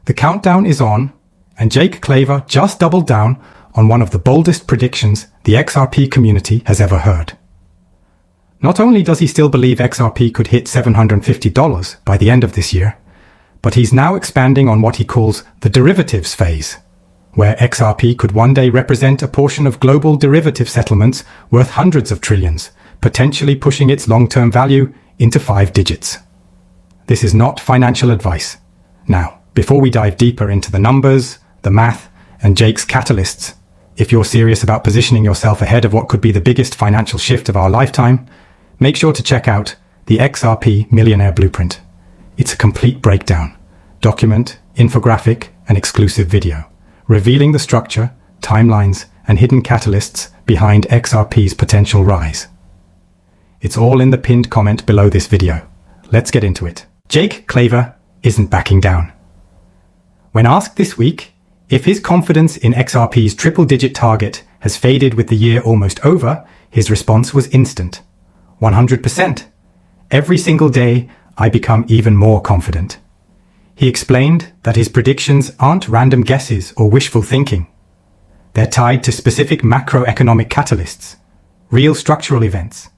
The countdown is on, and Jake Claver just doubled down on one of the boldest predictions the XRP community has ever heard. Not only does he still believe XRP could hit $750 by the end of this year, but he's now expanding on what he calls the derivatives phase, where XRP could one day represent a portion of global derivative settlements worth hundreds of trillions, potentially pushing its long-term value into 5 digits. This is not financial advice. Now, before we dive deeper into the numbers, the math, and Jake's catalysts, if you're serious about positioning yourself ahead of what could be the biggest financial shift of our lifetime, make sure to check out the XRP Millionaire Blueprint. It's a complete breakdown, document, infographic, and exclusive video, revealing the structure, timelines, and hidden catalysts behind XRP's potential rise. It's all in the pinned comment below this video. Let's get into it. Jake Claver isn't backing down. When asked this week if his confidence in XRP's triple-digit target has faded with the year almost over, his response was instant. 100%. Every single day, I become even more confident. He explained that his predictions aren't random guesses or wishful thinking. They're tied to specific macroeconomic catalysts, real structural events,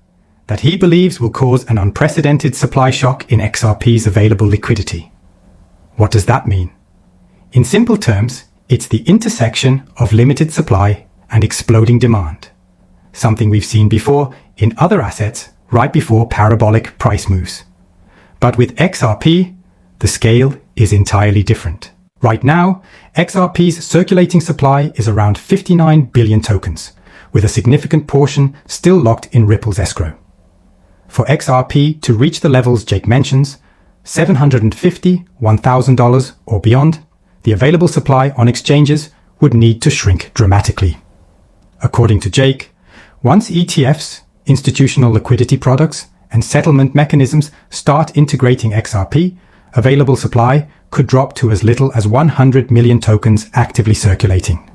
that he believes will cause an unprecedented supply shock in XRP's available liquidity. What does that mean? In simple terms, it's the intersection of limited supply and exploding demand, something we've seen before in other assets right before parabolic price moves. But with XRP, the scale is entirely different. Right now, XRP's circulating supply is around 59 billion tokens, with a significant portion still locked in Ripple's escrow. For XRP to reach the levels Jake mentions, $750, $1,000 or beyond, the available supply on exchanges would need to shrink dramatically. According to Jake, once ETFs, institutional liquidity products, and settlement mechanisms start integrating XRP, available supply could drop to as little as 100 million tokens actively circulating.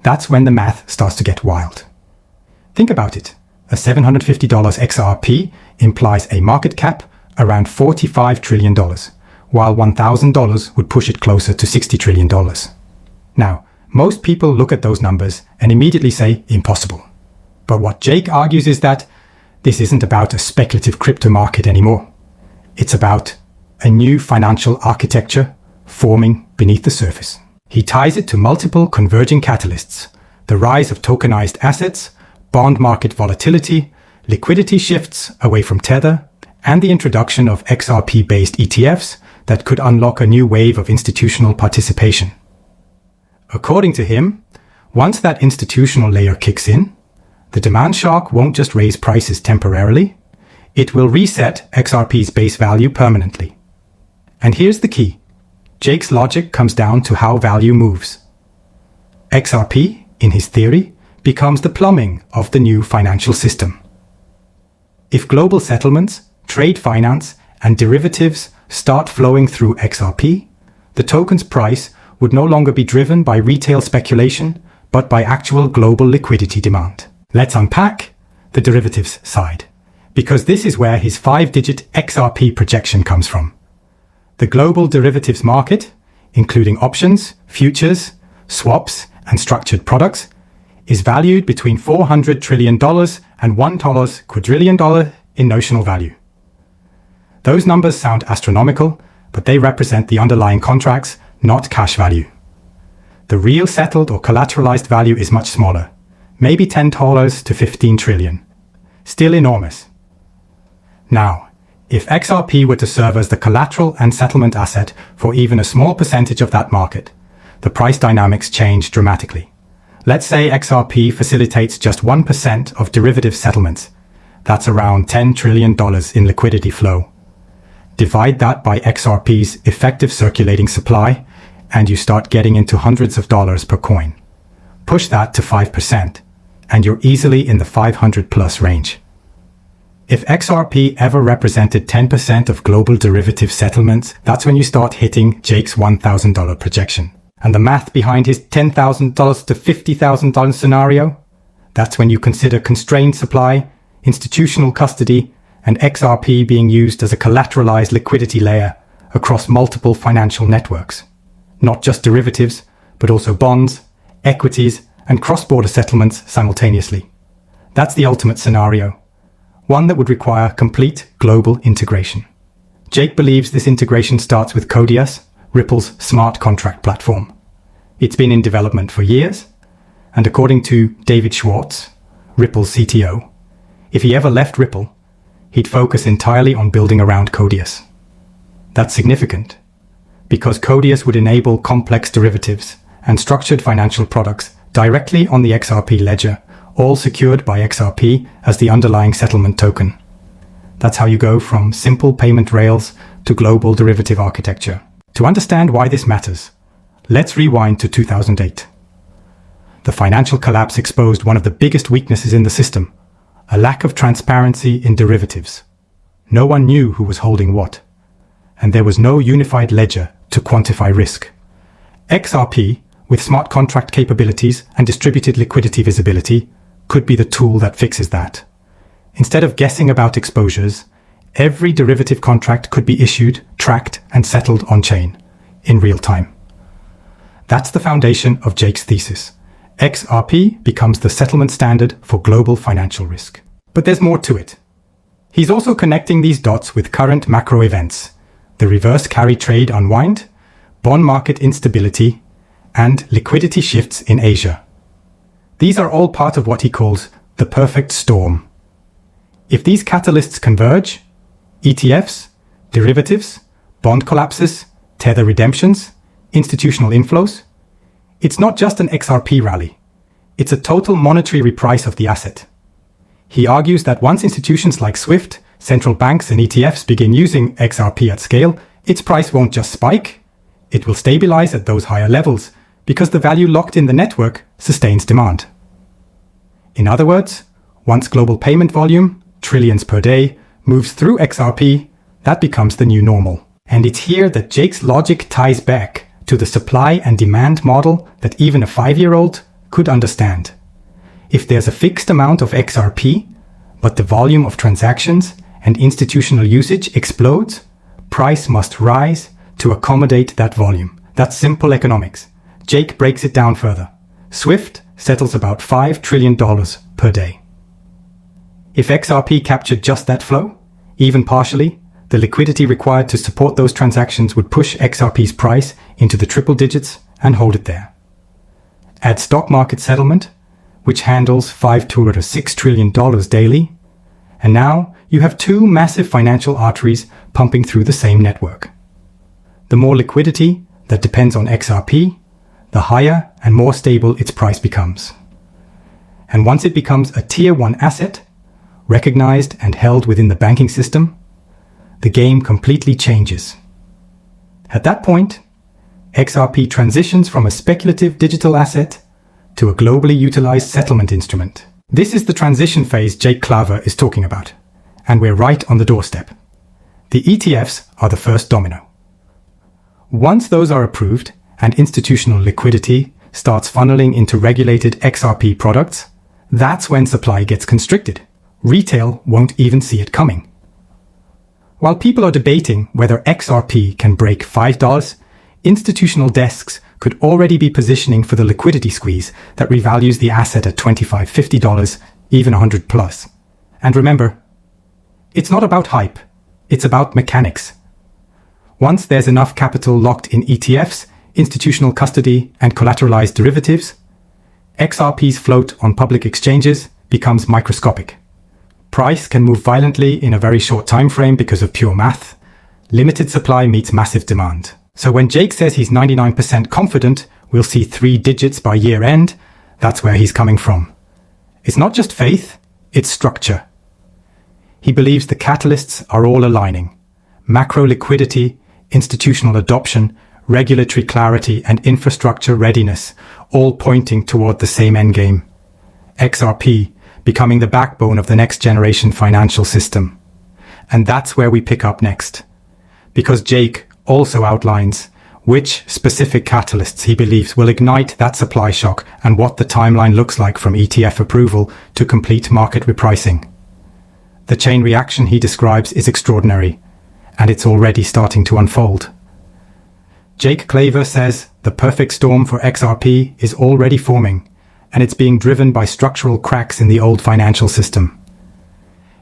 That's when the math starts to get wild. Think about it. A $750 XRP implies a market cap around $45 trillion, while $1,000 would push it closer to $60 trillion. Now, most people look at those numbers and immediately say impossible. But what Jake argues is that this isn't about a speculative crypto market anymore. It's about a new financial architecture forming beneath the surface. He ties it to multiple converging catalysts: the rise of tokenized assets, bond market volatility, liquidity shifts away from Tether, and the introduction of XRP-based ETFs that could unlock a new wave of institutional participation. According to him, once that institutional layer kicks in, the demand shock won't just raise prices temporarily, it will reset XRP's base value permanently. And here's the key. Jake's logic comes down to how value moves. XRP, in his theory, becomes the plumbing of the new financial system. If global settlements, trade finance, and derivatives start flowing through XRP, the token's price would no longer be driven by retail speculation, but by actual global liquidity demand. Let's unpack the derivatives side, because this is where his 5-digit XRP projection comes from. The global derivatives market, including options, futures, swaps, and structured products, is valued between $400 trillion and $1 quadrillion in notional value. Those numbers sound astronomical, but they represent the underlying contracts, not cash value. The real settled or collateralized value is much smaller, maybe $10 to 15 trillion. Still enormous. Now, if XRP were to serve as the collateral and settlement asset for even a small percentage of that market, the price dynamics change dramatically. Let's say XRP facilitates just 1% of derivative settlements. That's around $10 trillion in liquidity flow. Divide that by XRP's effective circulating supply, and you start getting into hundreds of dollars per coin. Push that to 5%, and you're easily in the 500 plus range. If XRP ever represented 10% of global derivative settlements, that's when you start hitting Jake's $1,000 projection. And the math behind his $10,000 to $50,000 scenario? That's when you consider constrained supply, institutional custody, and XRP being used as a collateralized liquidity layer across multiple financial networks. not just derivatives, but also bonds, equities, and cross-border settlements simultaneously. That's the ultimate scenario, one that would require complete global integration. Jake believes this integration starts with Codias, Ripple's smart contract platform. It's been in development for years, and according to David Schwartz, Ripple's CTO, if he ever left Ripple, he'd focus entirely on building around Codias. That's significant, because Codias would enable complex derivatives and structured financial products directly on the XRP ledger, all secured by XRP as the underlying settlement token. That's how you go from simple payment rails to global derivative architecture. To understand why this matters, let's rewind to 2008. The financial collapse exposed one of the biggest weaknesses in the system, a lack of transparency in derivatives. No one knew who was holding what, and there was no unified ledger to quantify risk. XRP, with smart contract capabilities and distributed liquidity visibility, could be the tool that fixes that. Instead of guessing about exposures, every derivative contract could be issued, tracked, and settled on-chain, in real time. That's the foundation of Jake's thesis. XRP becomes the settlement standard for global financial risk. But there's more to it. He's also connecting these dots with current macro events, the reverse carry trade unwind, bond market instability, and liquidity shifts in Asia. These are all part of what he calls the perfect storm. If these catalysts converge, ETFs, derivatives, bond collapses, tether redemptions, institutional inflows, it's not just an XRP rally. It's a total monetary reprice of the asset. He argues that once institutions like SWIFT, central banks, and ETFs begin using XRP at scale, its price won't just spike, it will stabilize at those higher levels because the value locked in the network sustains demand. In other words, once global payment volume, trillions per day, moves through XRP, that becomes the new normal. And it's here that Jake's logic ties back to the supply and demand model that even a 5-year-old could understand. If there's a fixed amount of XRP, but the volume of transactions and institutional usage explodes, price must rise to accommodate that volume. That's simple economics. Jake breaks it down further. SWIFT settles about $5 trillion per day. If XRP captured just that flow, even partially, the liquidity required to support those transactions would push XRP's price into the triple digits and hold it there. Add stock market settlement, which handles $5 to $6 trillion daily, and now you have two massive financial arteries pumping through the same network. The more liquidity that depends on XRP, the higher and more stable its price becomes. And once it becomes a Tier 1 asset, recognized and held within the banking system, the game completely changes. At that point, XRP transitions from a speculative digital asset to a globally utilized settlement instrument. This is the transition phase Jake Claver is talking about, and we're right on the doorstep. The ETFs are the first domino. Once those are approved and institutional liquidity starts funneling into regulated XRP products, that's when supply gets constricted. Retail won't even see it coming. While people are debating whether XRP can break $5, institutional desks could already be positioning for the liquidity squeeze that revalues the asset at $25, $50, even $100 plus. And remember, it's not about hype, it's about mechanics. Once there's enough capital locked in ETFs, institutional custody, and collateralized derivatives, XRP's float on public exchanges becomes microscopic. Price can move violently in a very short time frame because of pure math. Limited supply meets massive demand. So when Jake says he's 99% confident we'll see 3 digits by year end, that's where he's coming from. It's not just faith, it's structure. He believes the catalysts are all aligning. Macro liquidity, institutional adoption, regulatory clarity, and infrastructure readiness, all pointing toward the same endgame. XRP becoming the backbone of the next generation financial system. And that's where we pick up next. Because Jake also outlines which specific catalysts he believes will ignite that supply shock and what the timeline looks like from ETF approval to complete market repricing. The chain reaction he describes is extraordinary, and it's already starting to unfold. Jake Claver says the perfect storm for XRP is already forming, and it's being driven by structural cracks in the old financial system.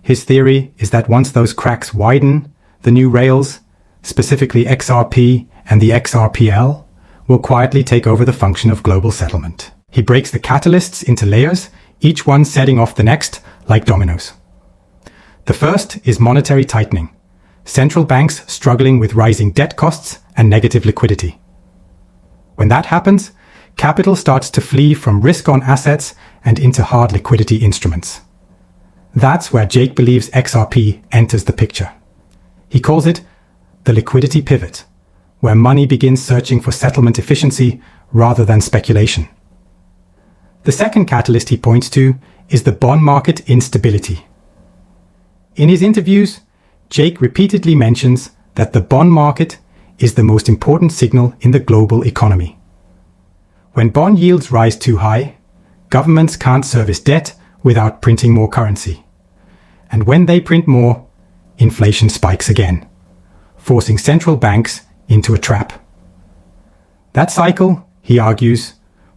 His theory is that once those cracks widen, the new rails, specifically XRP and the XRPL, will quietly take over the function of global settlement. He breaks the catalysts into layers, each one setting off the next like dominoes. The first is monetary tightening. Central banks struggling with rising debt costs and negative liquidity. When that happens, capital starts to flee from risk-on assets and into hard liquidity instruments. That's where Jake believes XRP enters the picture. He calls it the liquidity pivot, where money begins searching for settlement efficiency rather than speculation. The second catalyst he points to is the bond market instability. In his interviews, Jake repeatedly mentions that the bond market is the most important signal in the global economy. When bond yields rise too high, governments can't service debt without printing more currency. And when they print more, inflation spikes again, forcing central banks into a trap. That cycle, he argues,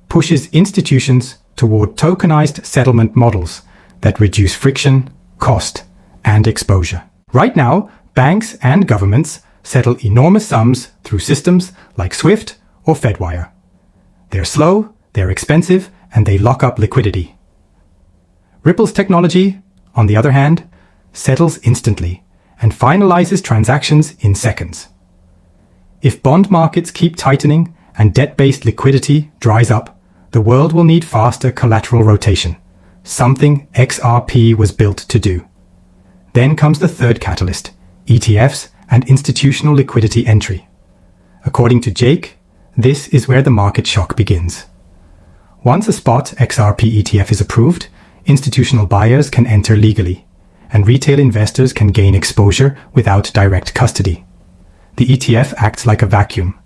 pushes institutions toward tokenized settlement models that reduce friction, cost, and exposure. Right now, banks and governments settle enormous sums through systems like SWIFT or Fedwire. They're slow, they're expensive, and they lock up liquidity. Ripple's technology, on the other hand, settles instantly and finalizes transactions in seconds. If bond markets keep tightening and debt-based liquidity dries up, the world will need faster collateral rotation, something XRP was built to do. Then comes the third catalyst, ETFs and institutional liquidity entry. According to Jake, this is where the market shock begins. Once a spot XRP ETF is approved, institutional buyers can enter legally, and retail investors can gain exposure without direct custody. The ETF acts like a vacuum,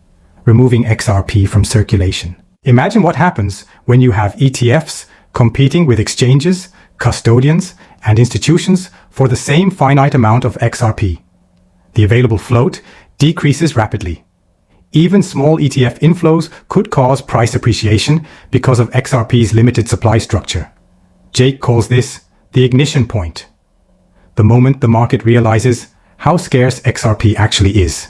removing XRP from circulation. Imagine what happens when you have ETFs competing with exchanges, custodians, and institutions for the same finite amount of XRP. The available float decreases rapidly. Even small ETF inflows could cause price appreciation because of XRP's limited supply structure. Jake calls this the ignition point, the moment the market realizes how scarce XRP actually is.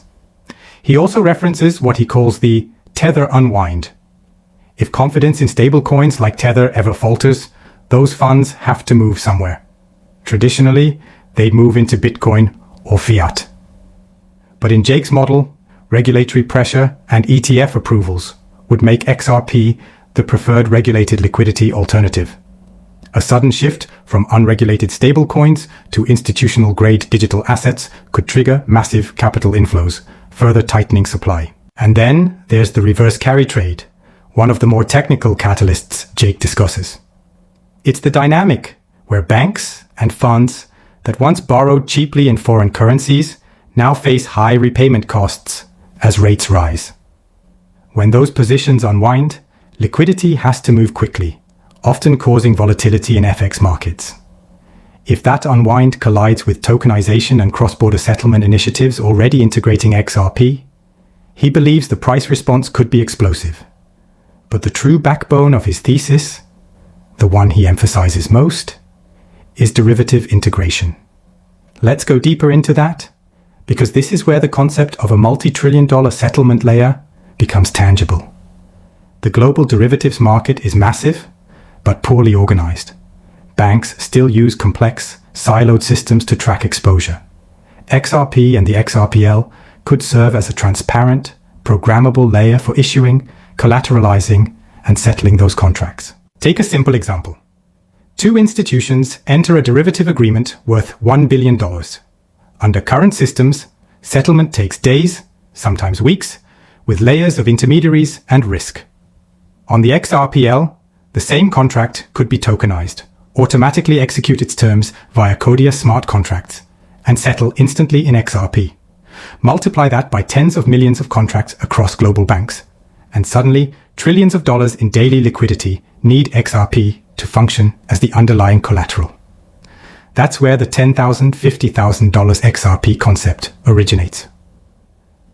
He also references what he calls the tether unwind. If confidence in stablecoins like Tether ever falters, those funds have to move somewhere. Traditionally, they'd move into Bitcoin or fiat. But in Jake's model, regulatory pressure and ETF approvals would make XRP the preferred regulated liquidity alternative. A sudden shift from unregulated stablecoins to institutional-grade digital assets could trigger massive capital inflows, further tightening supply. And then there's the reverse carry trade, one of the more technical catalysts Jake discusses. It's the dynamic where banks and funds that once borrowed cheaply in foreign currencies now face high repayment costs as rates rise. When those positions unwind, liquidity has to move quickly, often causing volatility in FX markets. If that unwind collides with tokenization and cross-border settlement initiatives already integrating XRP, he believes the price response could be explosive. But the true backbone of his thesis, the one he emphasizes most, is derivative integration. Let's go deeper into that, because this is where the concept of a multi-trillion-dollar settlement layer becomes tangible. The global derivatives market is massive, but poorly organized. Banks still use complex, siloed systems to track exposure. XRP and the XRPL could serve as a transparent, programmable layer for issuing, collateralizing, and settling those contracts. Take a simple example. Two institutions enter a derivative agreement worth $1 billion. Under current systems, settlement takes days, sometimes weeks, with layers of intermediaries and risk. On the XRPL, the same contract could be tokenized, automatically execute its terms via Codia smart contracts, and settle instantly in XRP. Multiply that by tens of millions of contracts across global banks, and suddenly trillions of dollars in daily liquidity need XRP to function as the underlying collateral. That's where the $10,000, $50,000 XRP concept originates.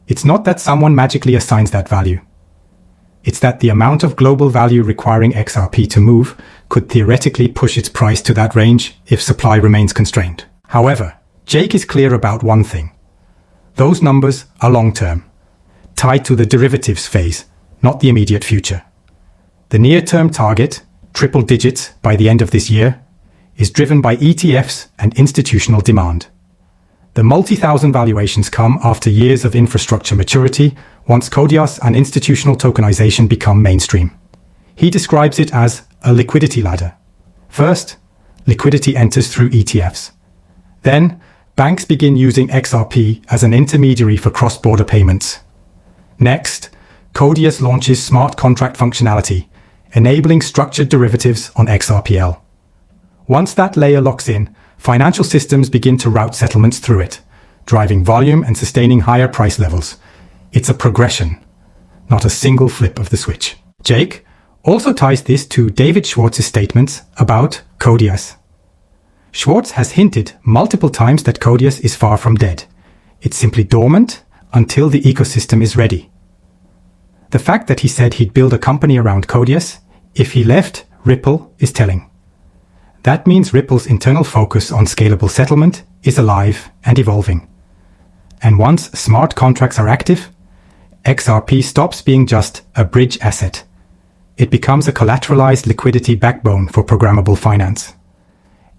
It's not that someone magically assigns that value. It's that the amount of global value requiring XRP to move could theoretically push its price to that range if supply remains constrained. However, Jake is clear about one thing. Those numbers are long-term, tied to the derivatives phase, not the immediate future. The near-term target, triple digits by the end of this year, is driven by ETFs and institutional demand. The multi-thousand valuations come after years of infrastructure maturity once CODIAS and institutional tokenization become mainstream. He describes it as a liquidity ladder. First, liquidity enters through ETFs. Then, banks begin using XRP as an intermediary for cross-border payments. Next, CODIAS launches smart contract functionality, enabling structured derivatives on XRPL. Once that layer locks in, financial systems begin to route settlements through it, driving volume and sustaining higher price levels. It's a progression, not a single flip of the switch. Jake also ties this to David Schwartz's statements about CODIAS. Schwartz has hinted multiple times that CODIAS is far from dead. It's simply dormant until the ecosystem is ready. The fact that he said he'd build a company around CODIAS if he left Ripple is telling. That means Ripple's internal focus on scalable settlement is alive and evolving. And once smart contracts are active, XRP stops being just a bridge asset. It becomes a collateralized liquidity backbone for programmable finance.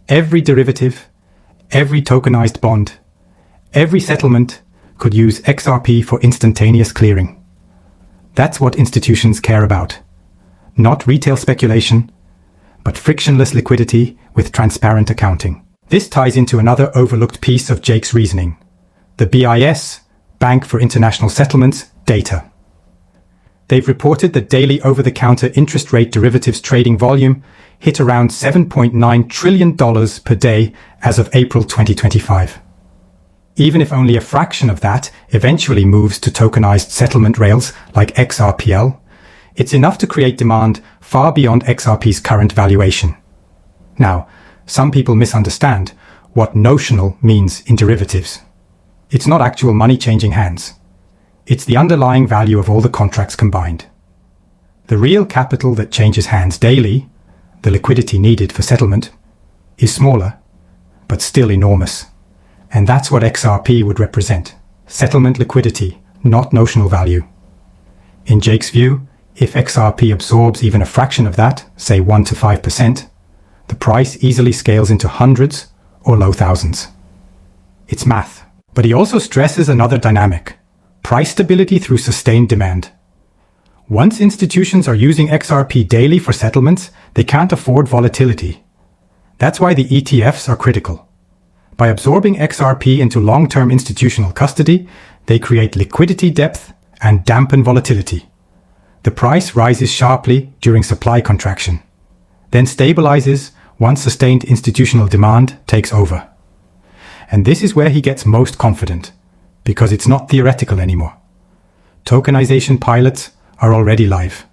Every derivative, every tokenized bond, every settlement could use XRP for instantaneous clearing. That's what institutions care about. Not retail speculation, but frictionless liquidity with transparent accounting. This ties into another overlooked piece of Jake's reasoning: the BIS, Bank for International Settlements, data. They've reported that daily over-the-counter interest rate derivatives trading volume hit around $7.9 trillion per day as of April 2025. Even if only a fraction of that eventually moves to tokenized settlement rails like XRPL, it's enough to create demand far beyond XRP's current valuation. Now, some people misunderstand what notional means in derivatives. It's not actual money changing hands. It's the underlying value of all the contracts combined. The real capital that changes hands daily, the liquidity needed for settlement, is smaller, but still enormous. And that's what XRP would represent: settlement liquidity, not notional value. In Jake's view, if XRP absorbs even a fraction of that, say 1 to 5%, the price easily scales into hundreds or low thousands. It's math. But he also stresses another dynamic: price stability through sustained demand. Once institutions are using XRP daily for settlements, they can't afford volatility. That's why the ETFs are critical. By absorbing XRP into long-term institutional custody, they create liquidity depth and dampen volatility. The price rises sharply during supply contraction, then stabilizes once sustained institutional demand takes over. And this is where he gets most confident, because it's not theoretical anymore. Tokenization pilots are already live.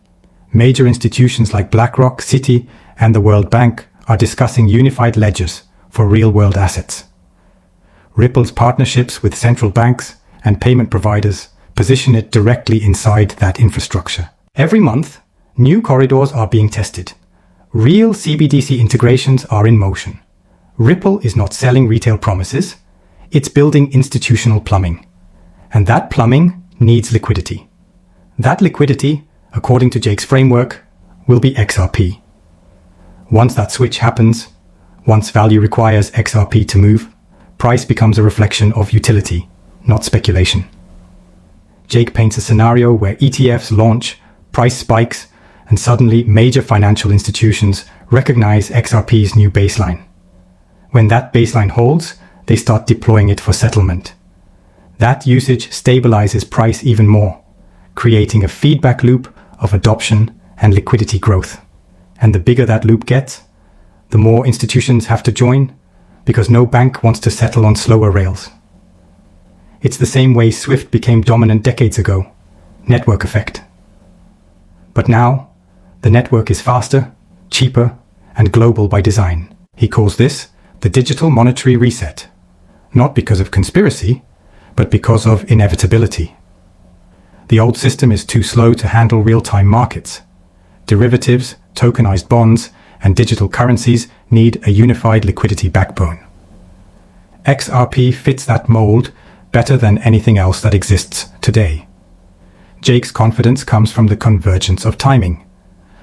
Major institutions like BlackRock, Citi, and the World Bank are discussing unified ledgers for real-world assets. Ripple's partnerships with central banks and payment providers position it directly inside that infrastructure. Every month, new corridors are being tested. Real CBDC integrations are in motion. Ripple is not selling retail promises, it's building institutional plumbing. And that plumbing needs liquidity. That liquidity, according to Jake's framework, will be XRP. Once that switch happens, once value requires XRP to move, price becomes a reflection of utility, not speculation. Jake paints a scenario where ETFs launch, price spikes, and suddenly major financial institutions recognize XRP's new baseline. When that baseline holds, they start deploying it for settlement. That usage stabilizes price even more, creating a feedback loop of adoption and liquidity growth. And the bigger that loop gets, the more institutions have to join, because no bank wants to settle on slower rails. It's the same way SWIFT became dominant decades ago: network effect. But now, the network is faster, cheaper, and global by design. He calls this the digital monetary reset, not because of conspiracy, but because of inevitability. The old system is too slow to handle real-time markets. Derivatives, tokenized bonds, and digital currencies need a unified liquidity backbone. XRP fits that mold better than anything else that exists today. Jake's confidence comes from the convergence of timing.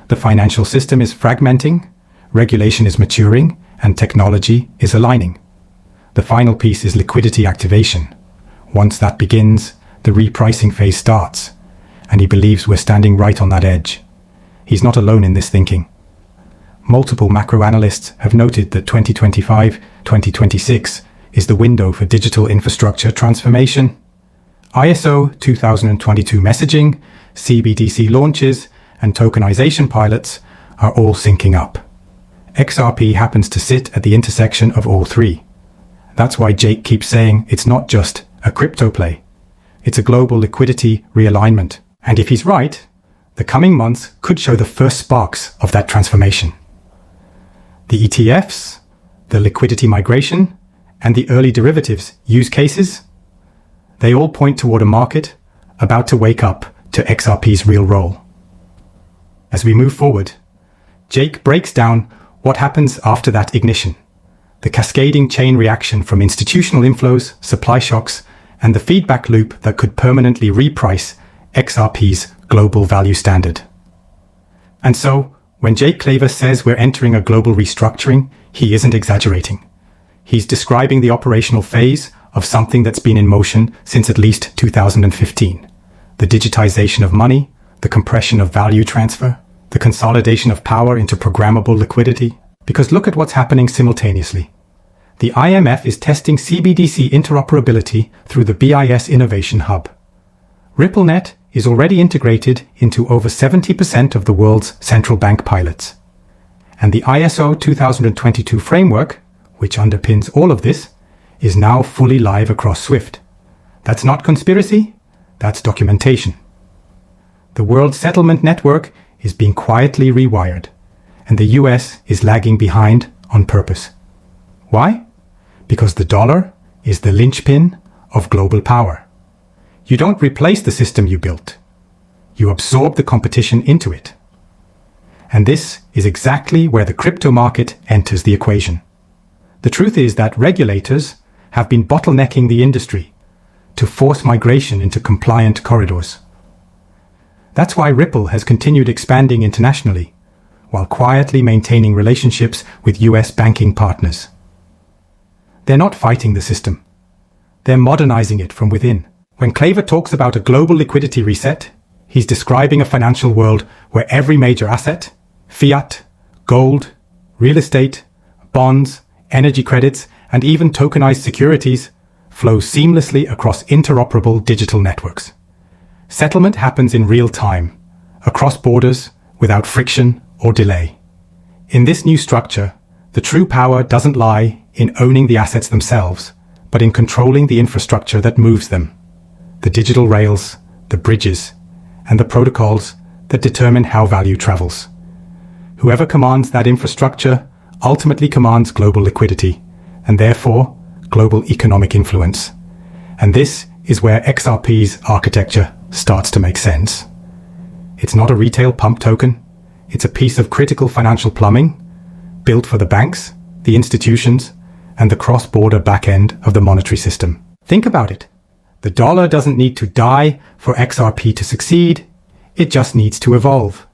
The financial system is fragmenting, regulation is maturing, and technology is aligning. The final piece is liquidity activation. Once that begins, the repricing phase starts, and he believes we're standing right on that edge. He's not alone in this thinking. Multiple macro analysts have noted that 2025-2026 is the window for digital infrastructure transformation. ISO 2022 messaging, CBDC launches, and tokenization pilots are all syncing up. XRP happens to sit at the intersection of all three. That's why Jake keeps saying it's not just a crypto play. It's a global liquidity realignment. And if he's right, the coming months could show the first sparks of that transformation. The ETFs, the liquidity migration, and the early derivatives use cases, they all point toward a market about to wake up to XRP's real role. As we move forward, Jake breaks down what happens after that ignition, the cascading chain reaction from institutional inflows, supply shocks, and the feedback loop that could permanently reprice XRP's global value standard. And so, when Jake Claver says we're entering a global restructuring, he isn't exaggerating. He's describing the operational phase of something that's been in motion since at least 2015. The digitization of money, the compression of value transfer, the consolidation of power into programmable liquidity. Because look at what's happening simultaneously. The IMF is testing CBDC interoperability through the BIS Innovation Hub. RippleNet is already integrated into over 70% of the world's central bank pilots. And the ISO 2022 framework, which underpins all of this, is now fully live across SWIFT. That's not conspiracy, that's documentation. The World Settlement Network is being quietly rewired, and the US is lagging behind on purpose. Why? Because the dollar is the linchpin of global power. You don't replace the system you built. You absorb the competition into it. And this is exactly where the crypto market enters the equation. The truth is that regulators have been bottlenecking the industry to force migration into compliant corridors. That's why Ripple has continued expanding internationally, while quietly maintaining relationships with US banking partners. They're not fighting the system. They're modernizing it from within. When Claver talks about a global liquidity reset, he's describing a financial world where every major asset, fiat, gold, real estate, bonds, energy credits, and even tokenized securities flow seamlessly across interoperable digital networks. Settlement happens in real time, across borders, without friction or delay. In this new structure, the true power doesn't lie in owning the assets themselves, but in controlling the infrastructure that moves them. The digital rails, the bridges, and the protocols that determine how value travels. Whoever commands that infrastructure ultimately commands global liquidity, and therefore global economic influence. And this is where XRP's architecture starts to make sense. It's not a retail pump token. It's a piece of critical financial plumbing built for the banks, the institutions, and the cross-border back end of the monetary system. Think about it. The dollar doesn't need to die for XRP to succeed. It just needs to evolve.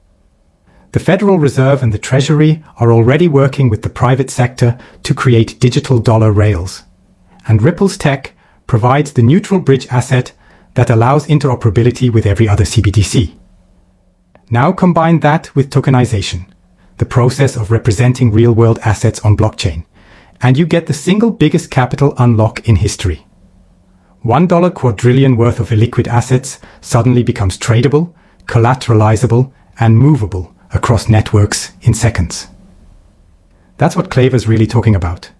The Federal Reserve and the Treasury are already working with the private sector to create digital dollar rails. And Ripple's tech provides the neutral bridge asset that allows interoperability with every other CBDC. Now combine that with tokenization, the process of representing real-world assets on blockchain, and you get the single biggest capital unlock in history. $1 quadrillion worth of illiquid assets suddenly becomes tradable, collateralizable, and movable across networks in seconds. That's what Claver's really talking about.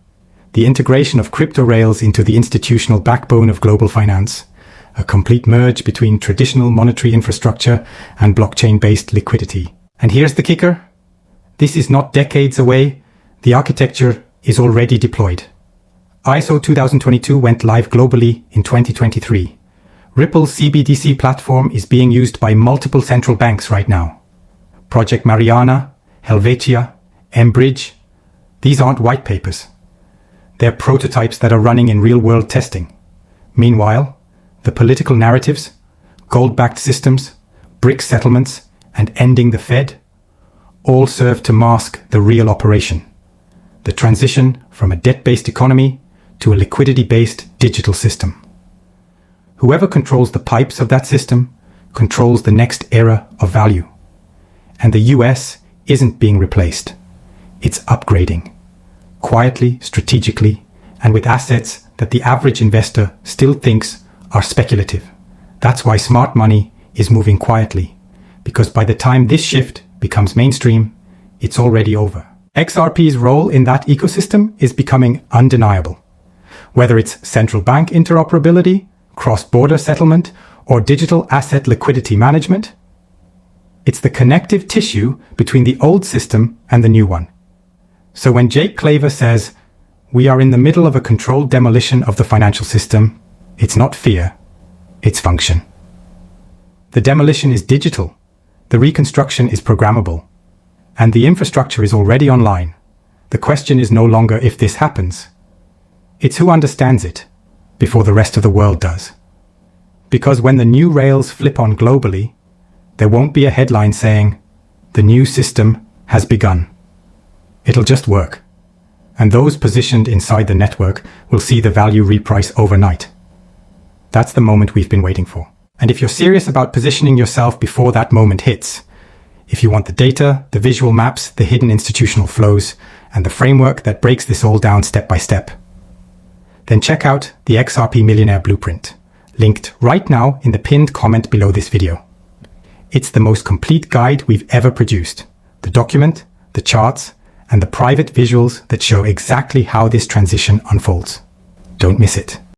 The integration of crypto rails into the institutional backbone of global finance, a complete merge between traditional monetary infrastructure and blockchain-based liquidity. And here's the kicker. This is not decades away. The architecture is already deployed. ISO 2022 went live globally in 2023. Ripple's CBDC platform is being used by multiple central banks right now. Project Mariana, Helvetia, Mbridge. These aren't white papers. They're prototypes that are running in real-world testing. Meanwhile, the political narratives, gold-backed systems, BRICS settlements, and ending the Fed all serve to mask the real operation. The transition from a debt-based economy to a liquidity-based digital system. Whoever controls the pipes of that system controls the next era of value. And the US isn't being replaced. It's upgrading. Quietly, strategically, and with assets that the average investor still thinks are speculative. That's why smart money is moving quietly, because by the time this shift becomes mainstream, it's already over. XRP's role in that ecosystem is becoming undeniable. Whether it's central bank interoperability, cross-border settlement, or digital asset liquidity management, it's the connective tissue between the old system and the new one. So when Jake Claver says, we are in the middle of a controlled demolition of the financial system, it's not fear, it's function. The demolition is digital, the reconstruction is programmable, and the infrastructure is already online. The question is no longer if this happens. It's who understands it before the rest of the world does. Because when the new rails flip on globally, there won't be a headline saying, the new system has begun. It'll just work. And those positioned inside the network will see the value reprice overnight. That's the moment we've been waiting for. And if you're serious about positioning yourself before that moment hits, if you want the data, the visual maps, the hidden institutional flows, and the framework that breaks this all down step by step, then check out the XRP Millionaire Blueprint, linked right now in the pinned comment below this video. It's the most complete guide we've ever produced. The document, the charts, and the private visuals that show exactly how this transition unfolds. Don't miss it.